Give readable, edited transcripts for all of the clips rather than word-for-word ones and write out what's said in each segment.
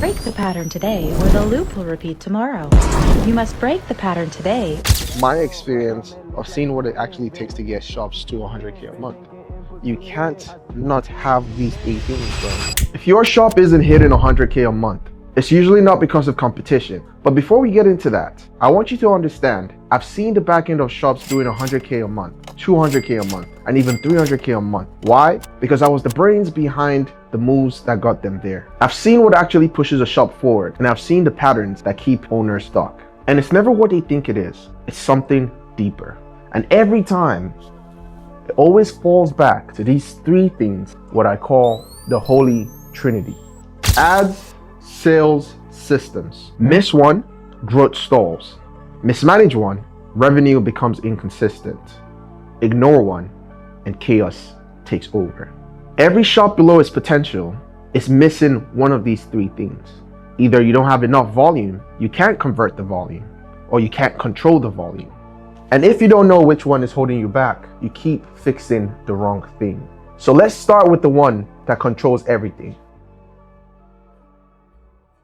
Break the pattern today, or the loop will repeat tomorrow. You must break the pattern today. My experience of seeing what it actually takes to get shops to 100K a month. You can't not have these 8 things, bro. If your shop isn't hitting 100K a month, it's usually not because of competition. But before we get into that, I want you to understand, I've seen the back end of shops doing 100K a month, 200K a month, and even 300K a month. Why? Because I was the brains behind the moves that got them there. I've seen what actually pushes a shop forward, and I've seen the patterns that keep owners stuck. And it's never what they think it is. It's something deeper. And every time, it always falls back to these 3 things, what I call the Holy Trinity. Ads, sales, systems. Miss one, growth stalls. Mismanage one, revenue becomes inconsistent. Ignore one, and chaos takes over. Every shop below its potential is missing one of these 3 things. Either you don't have enough volume, you can't convert the volume, or you can't control the volume. And if you don't know which one is holding you back, you keep fixing the wrong thing. So let's start with the one that controls everything.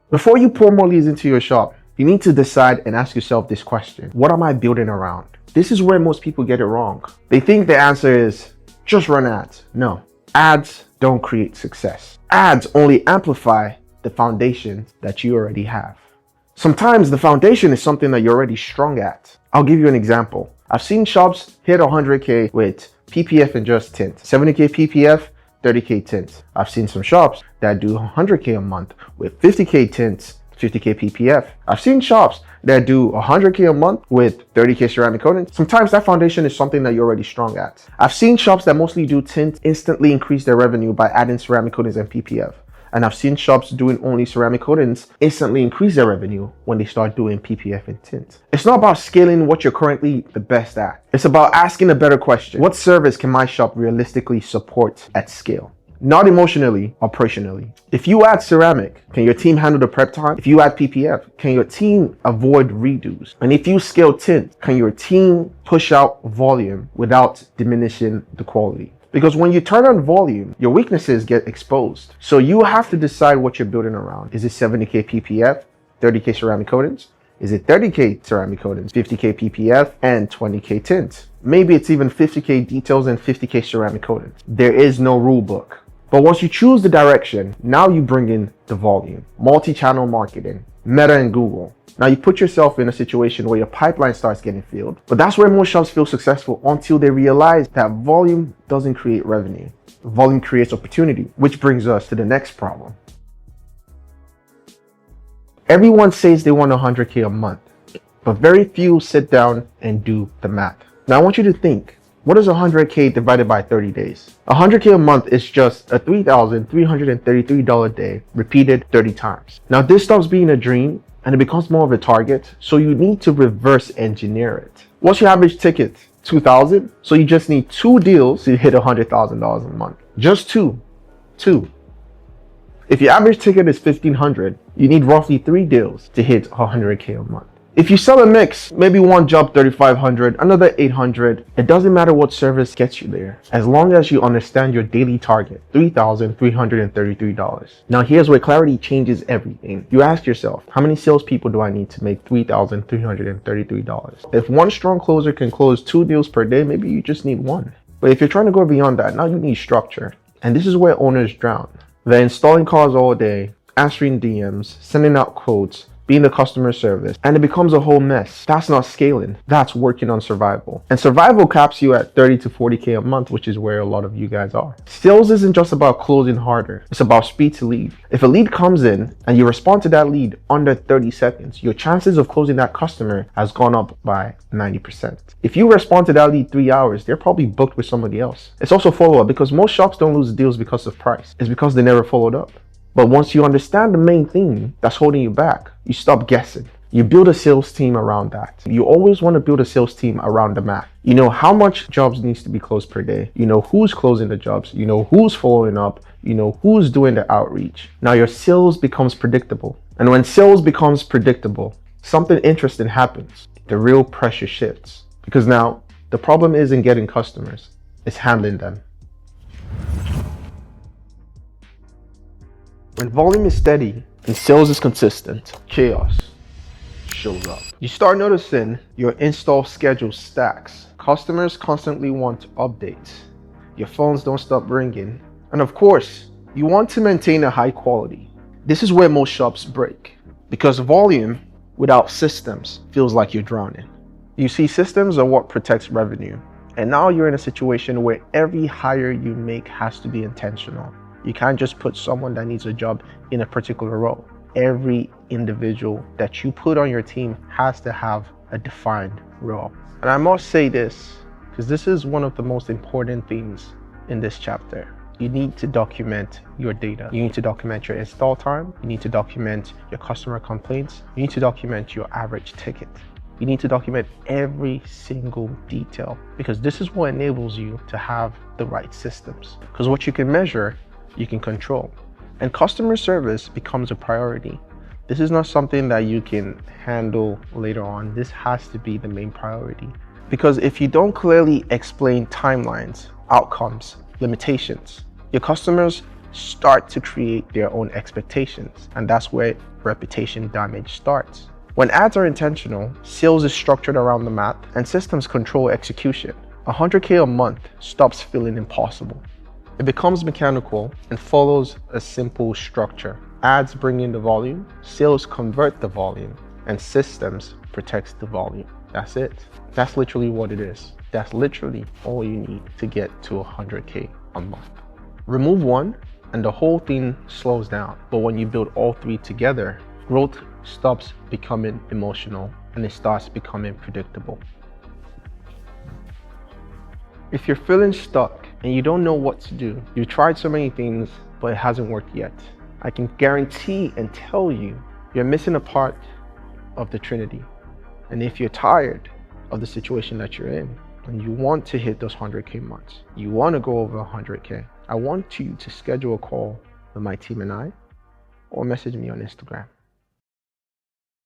Before you pour more leads into your shop, you need to decide and ask yourself this question. What am I building around? This is where most people get it wrong. They think the answer is just run ads. No, ads don't create success. Ads only amplify the foundation that you already have. Sometimes the foundation is something that you're already strong at. I'll give you an example. I've seen shops hit 100K with PPF and just tint, 70K PPF, 30K tints. I've seen some shops that do 100K a month with 50K tints, 50K PPF. I've seen shops that do 100K a month with 30K ceramic coating. Sometimes that foundation is something that you're already strong at. I've seen shops that mostly do tint instantly increase their revenue by adding ceramic coatings and PPF. And I've seen shops doing only ceramic coatings instantly increase their revenue when they start doing PPF and tint. It's not about scaling what you're currently the best at. It's about asking a better question. What service can my shop realistically support at scale? Not emotionally, operationally. If you add ceramic, can your team handle the prep time? If you add PPF, can your team avoid redos? And if you scale tint, can your team push out volume without diminishing the quality? Because when you turn on volume, your weaknesses get exposed. So you have to decide what you're building around. Is it 70K PPF, 30K ceramic coatings? Is it 30K ceramic coatings, 50K PPF, and 20K tint? Maybe it's even 50K details and 50K ceramic coatings. There is no rule book. But once you choose the direction, now you bring in the volume, multi-channel marketing, Meta and Google. Now you put yourself in a situation where your pipeline starts getting filled. But that's where most shops feel successful until they realize that volume doesn't create revenue. Volume creates opportunity, which brings us to the next problem. Everyone says they want 100K a month, but very few sit down and do the math. Now I want you to think, what is 100K divided by 30 days? 100K a month is just a $3,333 day repeated 30 times. Now this stops being a dream and it becomes more of a target, so you need to reverse engineer it. What's your average ticket? 2,000? So you just need 2 deals to hit $100,000 a month. Just 2. If your average ticket is 1,500, you need roughly 3 deals to hit 100K a month. If you sell a mix, maybe one job 3,500, another 800, it doesn't matter what service gets you there, as long as you understand your daily target, $3,333. Now here's where clarity changes everything. You ask yourself, how many salespeople do I need to make $3,333? If one strong closer can close 2 deals per day, maybe you just need 1. But if you're trying to go beyond that, now you need structure. And this is where owners drown. They're installing cars all day, answering DMs, sending out quotes, being the customer service, and it becomes a whole mess. That's not scaling. That's working on survival. And survival caps you at 30 to 40K a month, which is where a lot of you guys are. Sales isn't just about closing harder. It's about speed to lead. If a lead comes in and you respond to that lead under 30 seconds, your chances of closing that customer has gone up by 90%. If you respond to that lead 3 hours, they're probably booked with somebody else. It's also follow-up, because most shops don't lose deals because of price. It's because they never followed up. But once you understand the main thing that's holding you back, you stop guessing. You build a sales team around that. You always want to build a sales team around the math. You know how much jobs needs to be closed per day. You know who's closing the jobs. You know who's following up. You know who's doing the outreach. Now your sales becomes predictable. And when sales becomes predictable, something interesting happens. The real pressure shifts. Because now the problem isn't getting customers, it's handling them. When volume is steady and sales is consistent, chaos shows up. You start noticing your install schedule stacks. Customers constantly want updates. Your phones don't stop ringing. And of course, you want to maintain a high quality. This is where most shops break, because volume without systems feels like you're drowning. You see, systems are what protects revenue. And now you're in a situation where every hire you make has to be intentional. You can't just put someone that needs a job in a particular role. Every individual that you put on your team has to have a defined role. And I must say this, because this is one of the most important things in this chapter. You need to document your data. You need to document your install time. You need to document your customer complaints. You need to document your average ticket. You need to document every single detail, because this is what enables you to have the right systems. Because what you can measure, you can control. And customer service becomes a priority. This is not something that you can handle later on. This has to be the main priority. Because if you don't clearly explain timelines, outcomes, limitations, your customers start to create their own expectations. And that's where reputation damage starts. When ads are intentional, sales is structured around the math, and systems control execution. 100K a month stops feeling impossible. It becomes mechanical and follows a simple structure. Ads bring in the volume, sales convert the volume, and systems protects the volume. That's it. That's literally what it is. That's literally all you need to get to 100K a month. Remove one and the whole thing slows down. But when you build all three together, growth stops becoming emotional and it starts becoming predictable. If you're feeling stuck and you don't know what to do, you've tried so many things, but it hasn't worked yet, I can guarantee and tell you, you're missing a part of the Trinity. And if you're tired of the situation that you're in, and you want to hit those 100K months, you want to go over 100K, I want you to schedule a call with my team and I, or message me on Instagram.